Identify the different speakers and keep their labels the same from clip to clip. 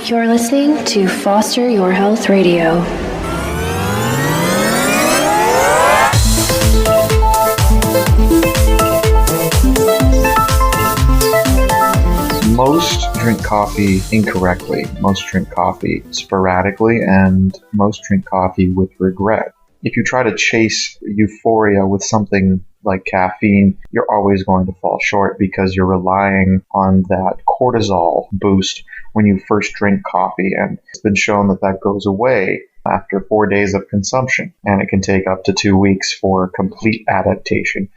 Speaker 1: You're listening to Foster Your Health Radio.
Speaker 2: Most drink coffee incorrectly, most drink coffee sporadically, and most drink coffee with regret. If you try to chase euphoria with something like caffeine, you're always going to fall short because you're relying on that cortisol boost when you first drink coffee. And it's been shown that that goes away after 4 days of consumption, and it can take up to 2 weeks for complete adaptation.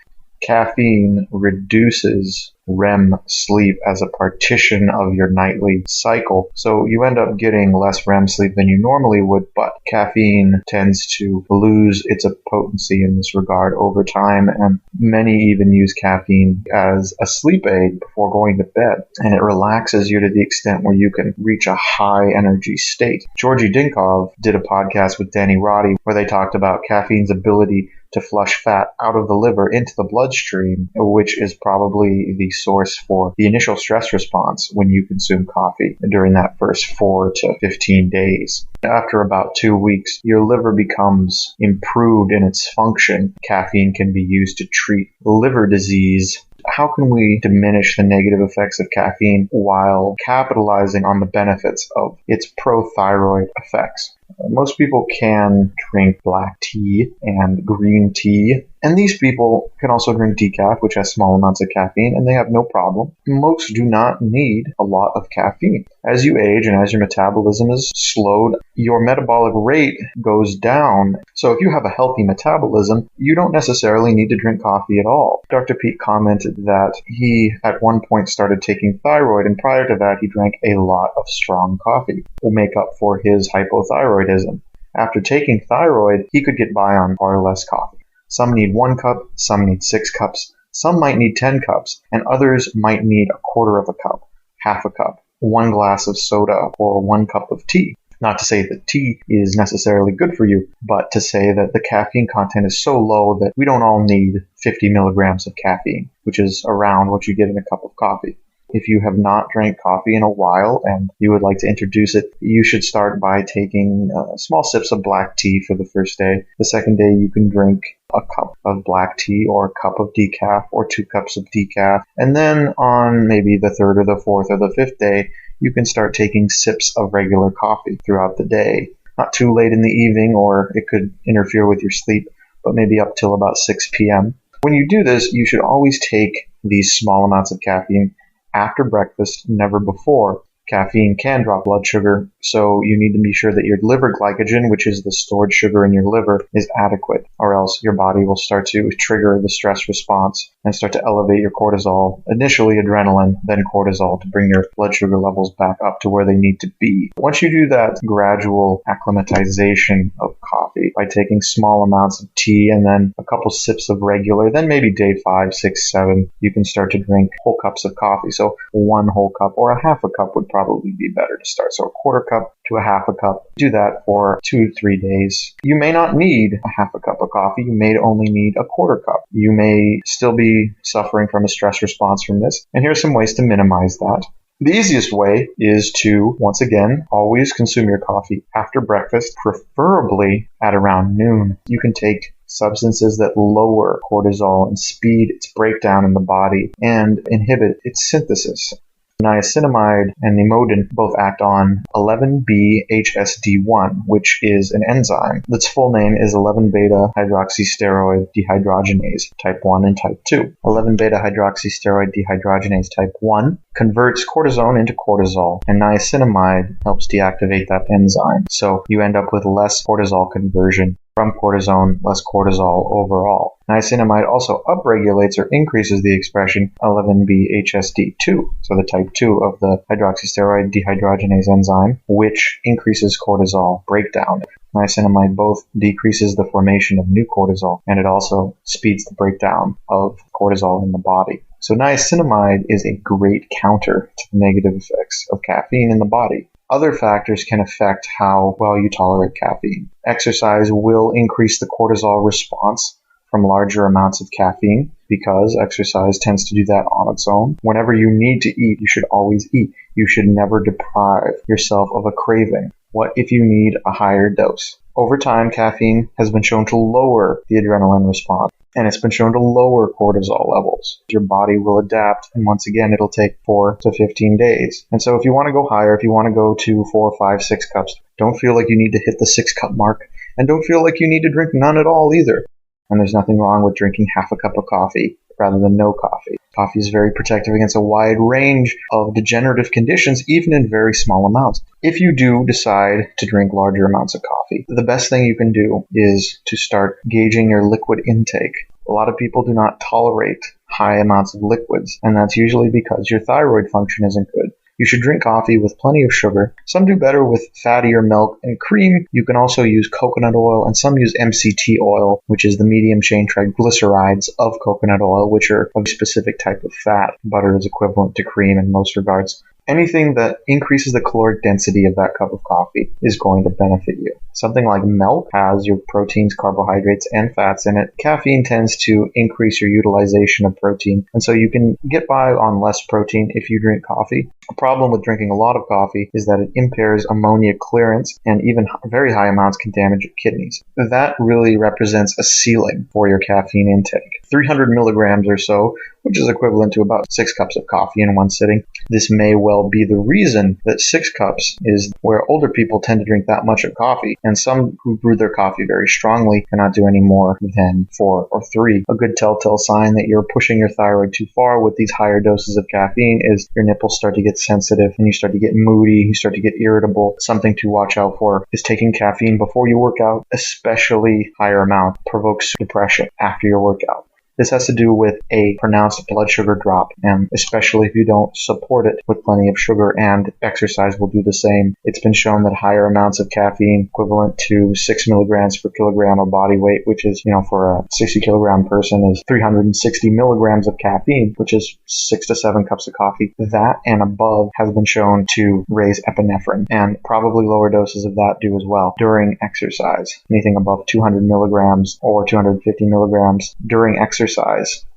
Speaker 2: Caffeine reduces REM sleep as a partition of your nightly cycle. So you end up getting less REM sleep than you normally would, but caffeine tends to lose its potency in this regard over time, and many even use caffeine as a sleep aid before going to bed, and it relaxes you to the extent where you can reach a high energy state. Georgi Dinkov did a podcast with Danny Roddy where they talked about caffeine's ability to flush fat out of the liver into the bloodstream, which is probably the source for the initial stress response when you consume coffee during that first 4 to 15 days. After about 2 weeks, your liver becomes improved in its function. Caffeine can be used to treat liver disease. How can we diminish the negative effects of caffeine while capitalizing on the benefits of its pro-thyroid effects? Most people can drink black tea and green tea, and these people can also drink decaf, which has small amounts of caffeine, and they have no problem. Most do not need a lot of caffeine. As you age and as your metabolism is slowed, your metabolic rate goes down. So if you have a healthy metabolism, you don't necessarily need to drink coffee at all. Dr. Pete commented that he at one point started taking thyroid, and prior to that he drank a lot of strong coffee to make up for his hypothyroidism. After taking thyroid, he could get by on far less coffee. Some need 1 cup, some need 6 cups, some might need 10 cups, and others might need a quarter of a cup, half a cup, 1 glass of soda, or 1 cup of tea. Not to say that tea is necessarily good for you, but to say that the caffeine content is so low that we don't all need 50 milligrams of caffeine, which is around what you get in a cup of coffee. If you have not drank coffee in a while and you would like to introduce it, you should start by taking small sips of black tea for the first day. The second day you can drink a cup of black tea or a cup of decaf or 2 cups of decaf. And then on maybe the third or the fourth or the fifth day, you can start taking sips of regular coffee throughout the day. Not too late in the evening, or it could interfere with your sleep, but maybe up till about 6 p.m. When you do this, you should always take these small amounts of caffeine after breakfast, never before. Caffeine can drop blood sugar, so you need to be sure that your liver glycogen, which is the stored sugar in your liver, is adequate, or else your body will start to trigger the stress response and start to elevate your cortisol, initially adrenaline, then cortisol, to bring your blood sugar levels back up to where they need to be. Once you do that gradual acclimatization of coffee by taking small amounts of tea and then a couple sips of regular, then maybe day 5, 6, 7, you can start to drink whole cups of coffee. So 1 whole cup or a half a cup would probably be better to start. So a quarter cup to a half a cup. Do that for 2 to 3 days. You may not need a half a cup of coffee. You may only need a quarter cup. You may still be suffering from a stress response from this. And here's some ways to minimize that. The easiest way is to, once again, always consume your coffee after breakfast, preferably at around noon. You can take substances that lower cortisol and speed its breakdown in the body and inhibit its synthesis. Niacinamide and nimodin both act on 11-B-HSD1, which is an enzyme. Its full name is 11-beta-hydroxysteroid dehydrogenase type 1 and type 2. 11-beta-hydroxysteroid dehydrogenase type 1 converts cortisone into cortisol, and niacinamide helps deactivate that enzyme. So you end up with less cortisol conversion from cortisone, less cortisol overall. Niacinamide also upregulates or increases the expression 11-B-HSD2, so the type 2 of the hydroxysteroid dehydrogenase enzyme, which increases cortisol breakdown. Niacinamide both decreases the formation of new cortisol, and it also speeds the breakdown of cortisol in the body. So niacinamide is a great counter to the negative effects of caffeine in the body. Other factors can affect how well you tolerate caffeine. Exercise will increase the cortisol response from larger amounts of caffeine because exercise tends to do that on its own. Whenever you need to eat, you should always eat. You should never deprive yourself of a craving. What if you need a higher dose? Over time, caffeine has been shown to lower the adrenaline response, and it's been shown to lower cortisol levels. Your body will adapt, and once again, it'll take 4 to 15 days. And so if you want to go higher, if you want to go to 4, 5, 6 cups, don't feel like you need to hit the 6-cup mark, and don't feel like you need to drink none at all either. And there's nothing wrong with drinking half a cup of coffee rather than no coffee. Coffee is very protective against a wide range of degenerative conditions, even in very small amounts. If you do decide to drink larger amounts of coffee, the best thing you can do is to start gauging your liquid intake. A lot of people do not tolerate high amounts of liquids, and that's usually because your thyroid function isn't good. You should drink coffee with plenty of sugar. Some do better with fattier milk and cream. You can also use coconut oil, and some use MCT oil, which is the medium chain triglycerides of coconut oil, which are a specific type of fat. Butter is equivalent to cream in most regards. Anything that increases the caloric density of that cup of coffee is going to benefit you. Something like milk has your proteins, carbohydrates, and fats in it. Caffeine tends to increase your utilization of protein, and so you can get by on less protein if you drink coffee. A problem with drinking a lot of coffee is that it impairs ammonia clearance, and even very high amounts can damage your kidneys. That really represents a ceiling for your caffeine intake. 300 milligrams or so, which is equivalent to about 6 cups of coffee in one sitting. This may well be the reason that 6 cups is where older people tend to drink that much of coffee, and some who brew their coffee very strongly cannot do any more than 4 or 3. A good telltale sign that you're pushing your thyroid too far with these higher doses of caffeine is your nipples start to get sensitive, and you start to get moody, you start to get irritable. Something to watch out for is taking caffeine before you work out, especially higher amount, provokes depression after your workout. This has to do with a pronounced blood sugar drop, and especially if you don't support it with plenty of sugar, and exercise will do the same. It's been shown that higher amounts of caffeine, equivalent to 6 milligrams per kilogram of body weight, which is, for a 60 kilogram person is 360 milligrams of caffeine, which is 6 to 7 cups of coffee. That and above has been shown to raise epinephrine, and probably lower doses of that do as well during exercise. Anything above 200 milligrams or 250 milligrams during exercise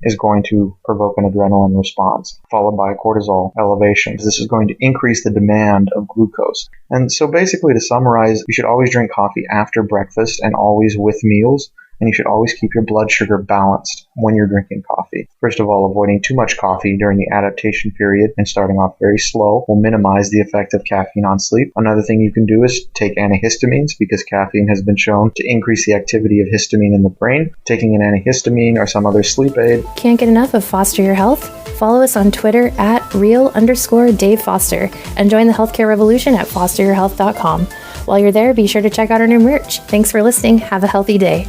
Speaker 2: is going to provoke an adrenaline response, followed by a cortisol elevation. This is going to increase the demand of glucose. And so basically, to summarize, you should always drink coffee after breakfast and always with meals. And you should always keep your blood sugar balanced when you're drinking coffee. First of all, avoiding too much coffee during the adaptation period and starting off very slow will minimize the effect of caffeine on sleep. Another thing you can do is take antihistamines, because caffeine has been shown to increase the activity of histamine in the brain. Taking an antihistamine or some other sleep aid.
Speaker 1: Can't get enough of Foster Your Health? Follow us on Twitter at @real_Dave Foster and join the healthcare revolution at fosteryourhealth.com. While you're there, be sure to check out our new merch. Thanks for listening. Have a healthy day.